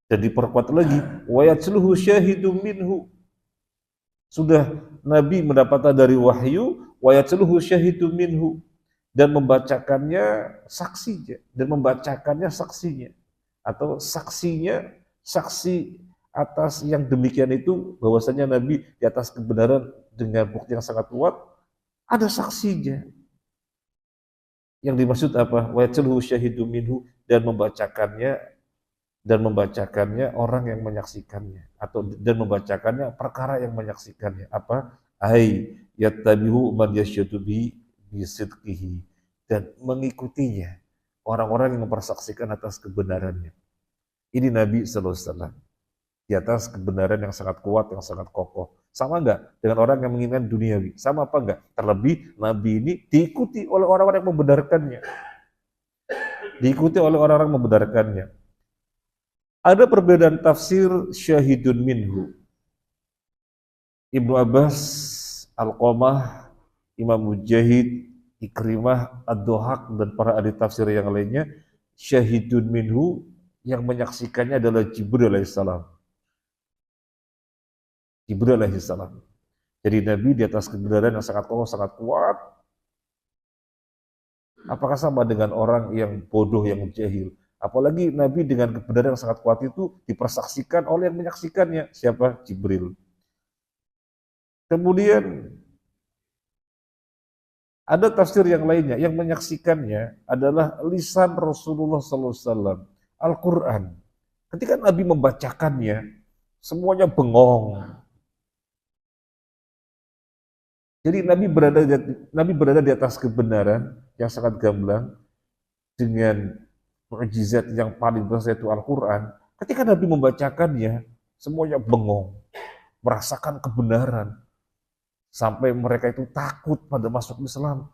Dan diperkuat lagi, wa yatsluhu syahidum minhu. Sudah Nabi mendapatkan dari wahyu, wa yatsluhu syahidum minhu, dan membacakannya saksinya, dan membacakannya saksinya, atau saksinya, saksi atas yang demikian itu, bahwasanya Nabi di atas kebenaran dengan bukti yang sangat kuat, ada saksinya. Yang dimaksud apa? Wa yatsluhu syahidum minhu, dan membacakannya orang yang menyaksikannya, atau dan membacakannya perkara yang menyaksikannya. Apa? Ai yattabihu man yasyhadu bi bisidqihi, dan mengikutinya orang-orang yang mempersaksikan atas kebenarannya. Ini Nabi sallallahu alaihi wasallam di atas kebenaran yang sangat kuat, yang sangat kokoh. Sama enggak dengan orang yang menginginkan duniawi? Sama apa enggak? Terlebih Nabi ini diikuti oleh orang-orang yang membenarkannya. Diikuti oleh orang-orang yang membenarkannya. Ada perbedaan tafsir syahidun minhu. Ibnu Abbas, Al-Qamah, Imam Mujahid, Ikrimah, Ad-Dohak, dan para ahli tafsir yang lainnya, syahidun minhu, yang menyaksikannya adalah Jibril alaihissalam. Jibril alaihissalam. Jadi Nabi di atas kebenaran yang sangat kokoh, sangat kuat. Apakah sama dengan orang yang bodoh, yang jahil? Apalagi Nabi dengan kebenaran yang sangat kuat itu dipersaksikan oleh yang menyaksikannya. Siapa? Jibril. Kemudian ada tafsir yang lainnya, yang menyaksikannya adalah lisan Rasulullah SAW, Al-Quran. Ketika Nabi membacakannya, semuanya bengong. Jadi Nabi berada di atas kebenaran yang sangat gamblang dengan mukjizat yang paling besar, yaitu Al-Quran. Ketika Nabi membacakannya, semuanya bengong, merasakan kebenaran, sampai mereka itu takut pada masuk Islam.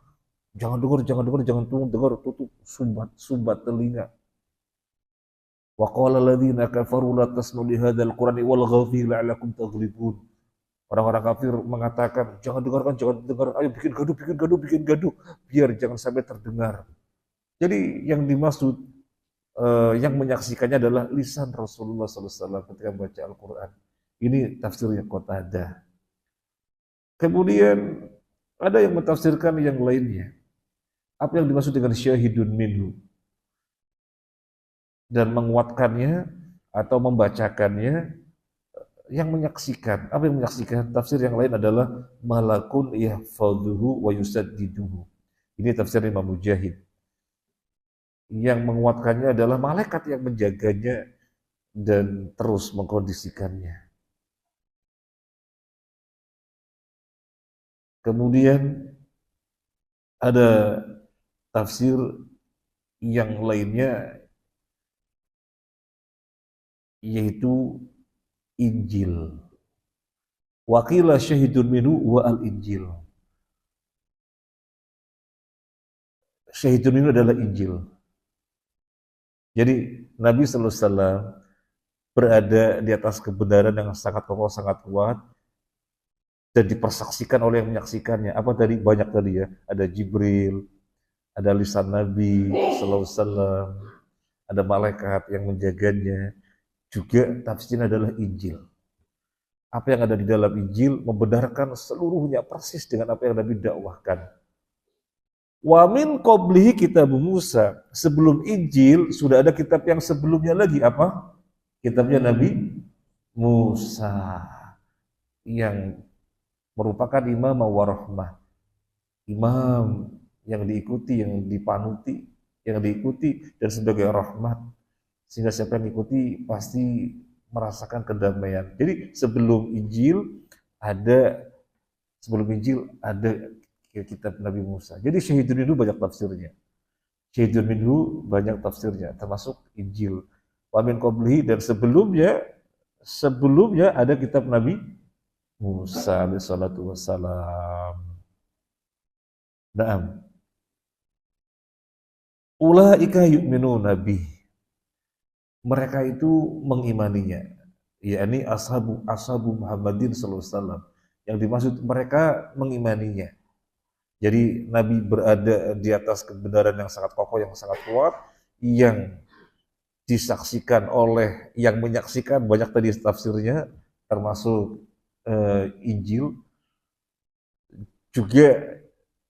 Jangan dengar, jangan dengar, tutup, sumbat telinga. Wa qala alladziina kafaru la tasma'u li hadzal qur'ani walghaw fihi la'allakum taghlibun. Orang-orang kafir mengatakan, jangan dengarkan, ayo bikin gaduh, biar jangan sampai terdengar. Jadi yang dimaksud, yang menyaksikannya adalah lisan Rasulullah SAW ketika membaca Al-Quran. Ini tafsirnya Qatadah. Kemudian ada yang mentafsirkan yang lainnya. Apa yang dimaksud dengan syahidun minhu? Dan menguatkannya atau membacakannya yang menyaksikan. Apa yang menyaksikan? Tafsir yang lain adalah malakun yahfaduhu wa yusaddiduhu. Ini tafsir Imam Mujahid. Yang menguatkannya adalah malaikat yang menjaganya dan terus mengkondisikannya. Kemudian ada tafsir yang lainnya yaitu Injil. Wakila syahidun minhu wa al-Injil. Syahidun minhu adalah Injil. Jadi Nabi sallallahu alaihi wasallam berada di atas kebenaran yang sangat kokoh, sangat kuat, dan dipersaksikan oleh yang menyaksikannya. Apa tadi? Banyak tadi ya. Ada Jibril, ada lisan Nabi sallallahu alaihi wasallam, ada malaikat yang menjaganya. Juga tafsirnya adalah Injil. Apa yang ada di dalam Injil membenarkan seluruhnya persis dengan apa yang Nabi dakwahkan. Wa min qablihi kitab Musa. Sebelum Injil sudah ada kitab yang sebelumnya lagi. Apa? Kitabnya Nabi Musa yang merupakan imam wa rahmah. Imam yang diikuti, yang dipanuti, yang diikuti dan sebagai rahmat. Sehingga siapa yang ikuti pasti merasakan kedamaian. Jadi sebelum Injil ada kitab Nabi Musa. Jadi syahidun minhu banyak tafsirnya. Syahidun minhu banyak tafsirnya, termasuk Injil. Wa min qablihi, dan sebelumnya ada kitab Nabi Musa alaihi salatu wassalam. Naam. Ulaika yu'minuna bih. Mereka itu mengimaninya, yakni ashabu Muhammadin sallallahu alaihi wasallam. Yang dimaksud mereka mengimaninya. Jadi Nabi berada di atas kebenaran yang sangat kokoh, yang sangat kuat, yang disaksikan oleh yang menyaksikan. Banyak tadi tafsirnya, termasuk Injil. Juga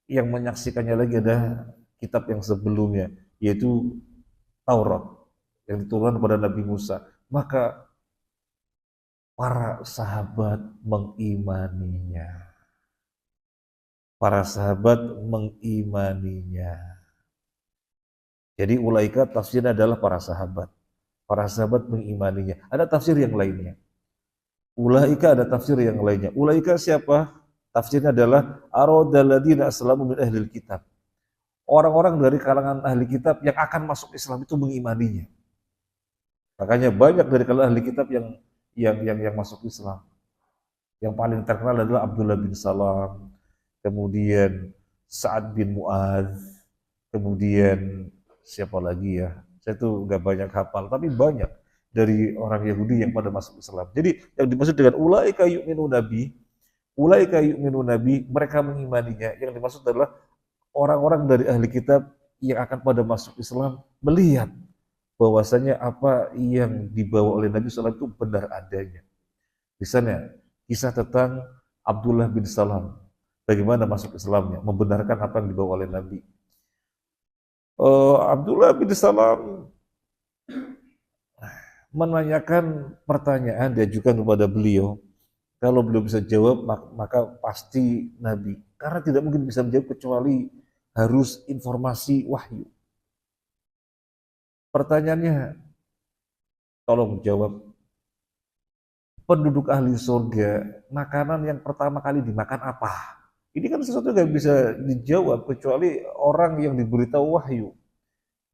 yang menyaksikannya lagi ada kitab yang sebelumnya, yaitu Taurat yang diturunkan kepada Nabi Musa. Maka para sahabat mengimaninya. Para sahabat mengimaninya. Jadi ulaika tafsirnya adalah para sahabat. Para sahabat mengimaninya. Ada tafsir yang lainnya. Ulaika ada tafsir yang lainnya. Ulaika siapa? Tafsirnya adalah aradalladzina aslamu min ahlil kitab. Orang-orang dari kalangan ahli kitab yang akan masuk Islam itu mengimaninya. Makanya banyak dari kalangan ahli kitab yang masuk Islam. Yang paling terkenal adalah Abdullah bin Salam, kemudian Sa'ad bin Mu'adz, kemudian siapa lagi ya? Saya tuh nggak banyak hafal, tapi banyak dari orang Yahudi yang pada masuk Islam. Jadi yang dimaksud dengan ulaika yu'minu nabi, mereka mengimaninya. Yang dimaksud adalah orang-orang dari ahli kitab yang akan pada masuk Islam melihat bahwasanya apa yang dibawa oleh Nabi SAW itu benar adanya. Misalnya kisah tentang Abdullah bin Salam, bagaimana masuk Islamnya, membenarkan apa yang dibawa oleh Nabi. Abdullah bin Salam menanyakan pertanyaan, diajukan kepada beliau. Kalau beliau bisa jawab, maka pasti Nabi. Karena tidak mungkin bisa menjawab kecuali harus informasi wahyu. Pertanyaannya, tolong jawab. Penduduk ahli surga, makanan yang pertama kali dimakan apa? Ini kan sesuatu yang bisa dijawab kecuali orang yang diberitahu wahyu.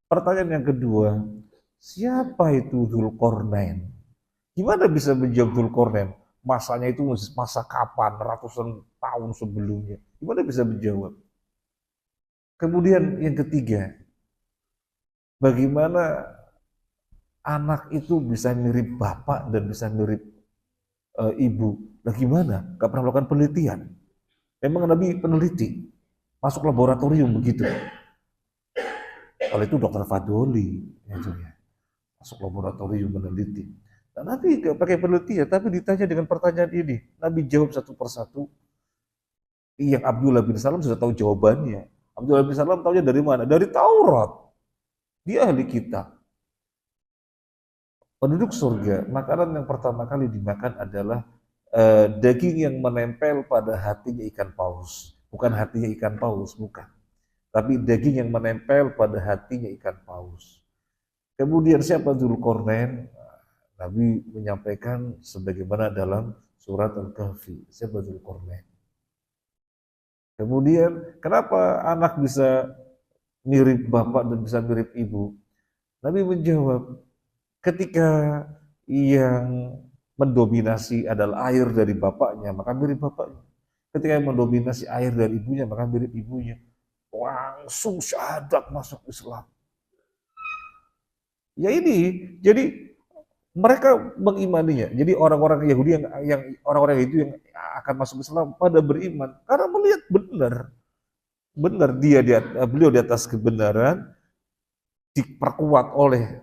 Pertanyaan yang kedua, siapa itu Dzulqarnain? Gimana bisa menjawab Dzulqarnain? Masanya itu masa kapan? Ratusan tahun sebelumnya. Gimana bisa menjawab? Kemudian yang ketiga, bagaimana anak itu bisa mirip bapak dan bisa mirip ibu? Nah gimana? Gak pernah melakukan penelitian. Memang Nabi peneliti, masuk laboratorium begitu. Oleh itu Dr. Fadoli, ya, masuk laboratorium meneliti. Nah, Nabi gak pakai penelitian, tapi ditanya dengan pertanyaan ini. Nabi jawab satu persatu. Yang Abdullah bin Salam sudah tahu jawabannya. Abdullah bin Salam tahunya dari mana? Dari Taurat. Dia ahli kitab. penduduk surga, makanan yang pertama kali dimakan adalah daging yang menempel pada hatinya ikan paus. Bukan hatinya ikan paus, bukan. Tapi daging yang menempel pada hatinya ikan paus. Kemudian siapa Dzulqarnain? Nabi menyampaikan sebagaimana dalam surat Al-Kahfi. Siapa Dzulqarnain? Kemudian kenapa anak bisa mirip bapak dan bisa mirip ibu? Nabi menjawab, ketika yang mendominasi adalah air dari bapaknya, maka mirip bapaknya. Ketika yang mendominasi air dari ibunya, maka mirip ibunya. Langsung syahadat masuk Islam. Ya ini, jadi mereka mengimaninya. Jadi orang-orang Yahudi yang orang-orang itu yang akan masuk Islam pada beriman karena melihat benar beliau di atas kebenaran, diperkuat oleh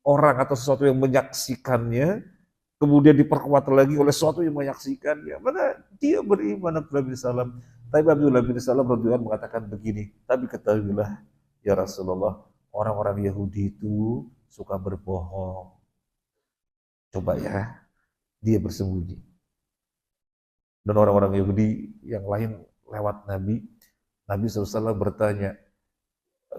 orang atau sesuatu yang menyaksikannya, kemudian diperkuat lagi oleh sesuatu yang menyaksikannya. Maka dia beriman Abdullah bin Salam. Tapi Abdullah bin Salam radhiyallahu mengatakan begini, tapi ketahuilah ya Rasulullah, orang-orang Yahudi itu suka berbohong. Coba ya, dia bersembunyi. Dan orang-orang Yahudi yang lain lewat Nabi SAW bertanya,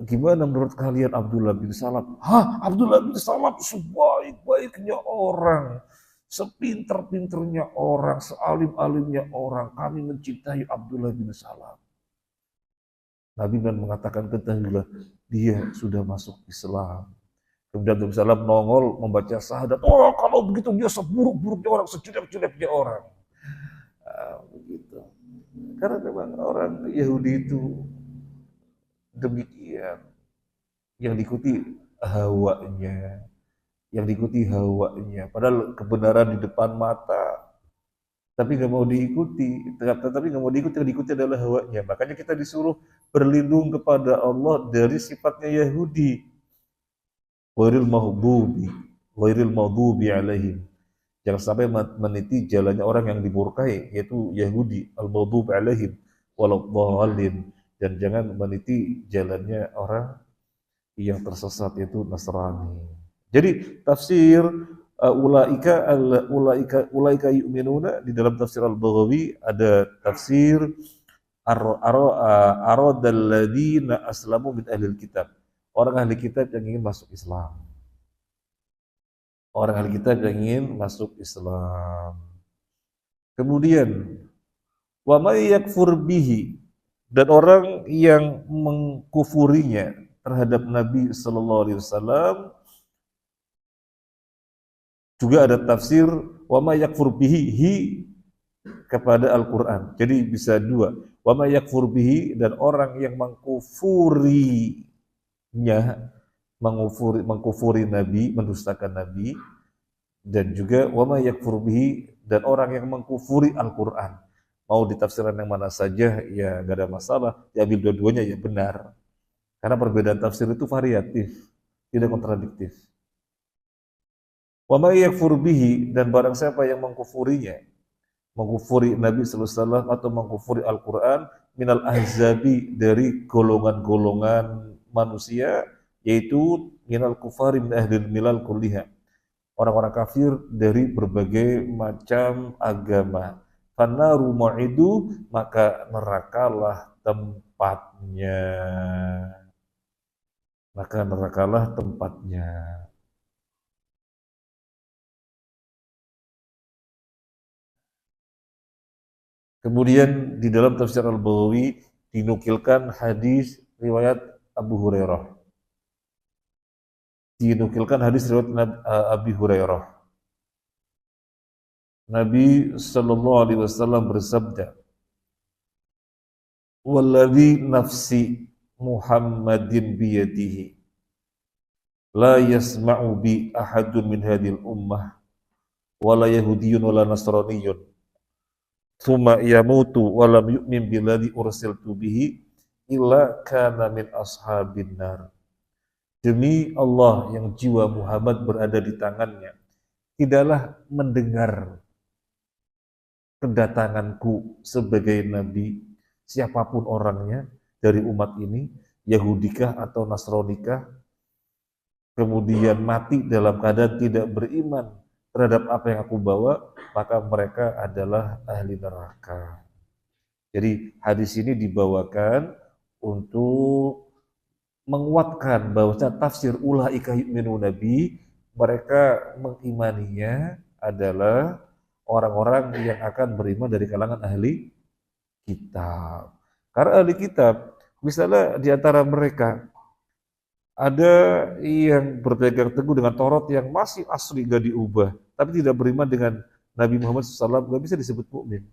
gimana menurut kalian Abdullah bin Salam? Hah, Abdullah bin Salam sebaik-baiknya orang, sepinter-pinternya orang, sealim-alimnya orang. Kami mencintai Abdullah bin Salam. Nabi mengatakan, ketahuilah, dia sudah masuk Islam. Kemudian Nabi SAW nongol membaca syahadat. Oh, kalau begitu dia seburuk-buruknya orang, sejelek-jeleknya orang. Begitu. Karena memang orang Yahudi itu demikian. Yang diikuti hawanya. Padahal kebenaran di depan mata, tapi nggak mau diikuti. Tapi nggak mau diikuti adalah hawanya. Makanya kita disuruh berlindung kepada Allah dari sifatnya Yahudi. Ghairil maghdubi alaihim. Jangan sampai meniti jalannya orang yang dimurkai, yaitu Yahudi, al-maghdubi alaihim waladhdallin, dan jangan meniti jalannya orang yang tersesat, yaitu Nasrani. Jadi tafsir ulaika yu'minuna di dalam tafsir Al-Baghawi ada tafsir aradal ladzina aslamu min ahlil kitab. Orang ahli kitab yang ingin masuk Islam. Orang ahli kitab yang ingin masuk Islam. Kemudian, wa may yakfur bihi, dan orang yang mengkufurinya terhadap Nabi sallallahu alaihi wasallam, juga ada tafsir wa may yakfur bihi kepada Al-Qur'an. Jadi bisa dua. Wa may yakfur bihi, dan orang yang mengkufuri Nabi, mendustakan Nabi, dan juga wa may yakfur bihi, dan orang yang mengkufuri Al-Qur'an. Mau ditafsirkan yang mana saja ya gak ada masalah, diambil dua-duanya ya benar. Karena perbedaan tafsir itu variatif, tidak kontradiktif. Wa may yakfur bihi, dan barang siapa yang mengkufurinya, mengkufuri Nabi sallallahu alaihi wasallam atau mengkufuri Al-Qur'an, minal ahzabi, dari golongan-golongan manusia, yaitu minal kufari min ahlil milal kulliha, orang-orang kafir dari berbagai macam agama. Fannaru ma'idu, maka nerakalah tempatnya. Kemudian di dalam tafsir Al-Baghawi dinukilkan hadis riwayat Abu Hurairah. Abi Hurairah. Nabi sallallahu alaihi wasallam bersabda, "Walladzi nafsi Muhammadin biyadihi, la yasma'u bi ahadun min hadhil ummah, wala yahudiyyun wala nasraniyyun, thumma yamutu wa lam yu'min billadzi ursiltu bihi, illa kana min ashabin nar." Demi Allah yang jiwa Muhammad berada di tangannya, tidaklah mendengar kedatanganku sebagai Nabi siapapun orangnya dari umat ini, Yahudikah atau Nasronikah, kemudian mati dalam keadaan tidak beriman terhadap apa yang aku bawa, maka mereka adalah ahli neraka. Jadi hadis ini dibawakan untuk menguatkan bahwa tafsir ulaika yu'minu nabi, mereka mengimaninya adalah orang-orang yang akan beriman dari kalangan ahli kitab. Karena ahli kitab, misalnya di antara mereka ada yang berpegang teguh dengan Taurat yang masih asli gak diubah, tapi tidak beriman dengan Nabi Muhammad SAW, gak bisa disebut mukmin.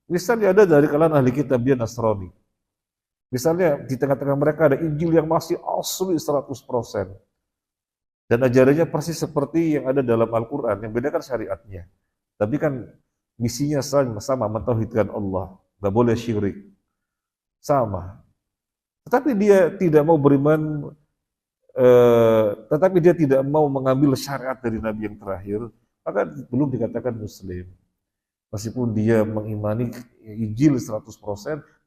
Misalnya ada dari kalangan ahli kitab dia Nasrani. Misalnya di tengah-tengah mereka ada Injil yang masih asli 100%. Dan ajarannya persis seperti yang ada dalam Al-Quran, yang beda kan syariatnya. Tapi kan misinya sama, mentauhidkan Allah. Gak boleh syirik. Sama. Tetapi dia tidak mau beriman, tetapi dia tidak mau mengambil syariat dari Nabi yang terakhir, maka belum dikatakan Muslim. Meskipun dia mengimani Injil 100%,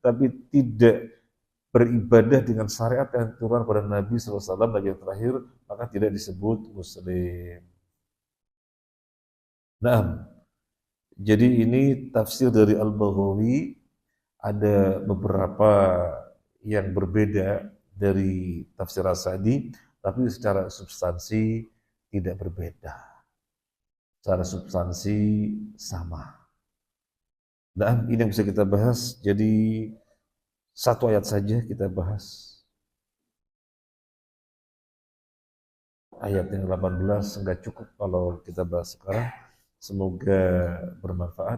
tapi tidak beribadah dengan syariat yang turun pada Nabi SAW, Nabi yang terakhir, maka tidak disebut Muslim. Nah, jadi ini tafsir dari Al-Baghawi, ada beberapa yang berbeda dari tafsir As-Sa'di, tapi secara substansi tidak berbeda. Secara substansi sama. Nah, ini yang bisa kita bahas. Jadi satu ayat saja kita bahas. Ayat yang 18 enggak cukup kalau kita bahas sekarang. Semoga bermanfaat.